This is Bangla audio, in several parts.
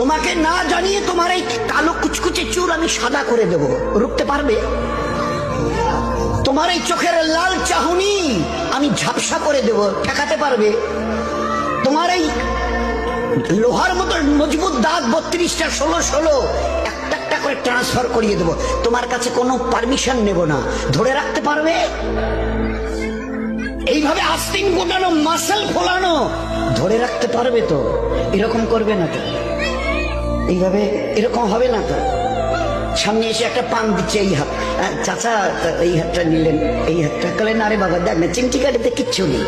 তোমাকে না জানিয়ে তোমার এই কালো কুচকুচে চুল আমি সাদা করে দেব, রুখতে পারবে? তোমার এই চোখের লাল চাহনি আমি ঝাপসা করে দেব, ঠেকাতে পারবে? তোমার এই লোহার মতো মজবুত দাঁত 32টা 16 একটা একটা করে ট্রান্সফার করিয়ে দেবো, তোমার কাছে কোনো পারমিশন নেব না, ধরে রাখতে পারবে? এইভাবে আস্তিন গোটানো, মাসেল ফোলানো ধরে রাখতে পারবে তো? এরকম করবে না তো? এইভাবে এরকম হবে না তো? সামনে এসে একটা পান দিচ্ছে, এই হাত, চাচা এই হাতটা নিলেন, এই হাতটা করলেন, আরে বাবা দেখ না চিমটি কাটিতে কিচ্ছু নেই।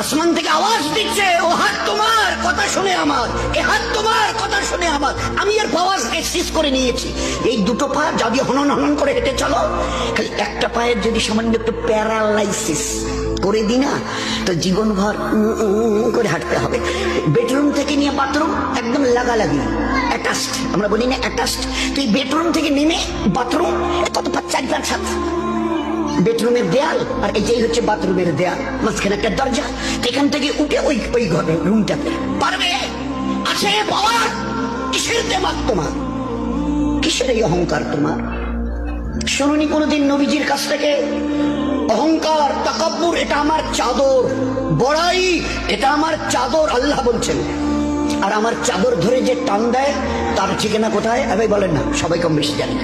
আসমান থেকে আওয়াজ দিচ্ছে, ও হাত তোমার কথা শুনে আমার, এ হাত তোমার কথা শুনে আমার। আমি এর পাওয়ার এক্সিস করে নিয়েছি। এই দুটো পা যদি হনন হনন করে হেঁটে চলো, খালি একটা পায়ের যদি সামান্য একটু প্যারালাইসিস করে দি না, তো জীবনভর করে হাঁটতে হবে। বেডরুম থেকে নিয়ে বাথরুম একদম লাগালাগি, অ্যাটাচড, আমরা বলি না অ্যাটাচড। তুই বেডরুম থেকে নেমে বাথরুম কত 4-5 বেডরুমের দেয়াল, আর এই হচ্ছে বাথরুমের দেয়াল, মাঝখানে একটা দরজা। এখান থেকে উঠে ওই ঘরে রুমটাতে পারবে? আছে পাওয়ার? কিসের দেমাগ তোমার? কিসের এই অহংকার তোমার? শুনুনি কোনোদিন নবীজির কাছ থেকে অহংকার, তাকাব্বুর এটা আমার চাদর, বড়াই এটা আমার চাদর, আল্লাহ বলছেন। আর আমার চাদর ধরে যে টান দেয় তার ঠিকানা কোথায়? বলেন না, সবাই কম বেশি জানে।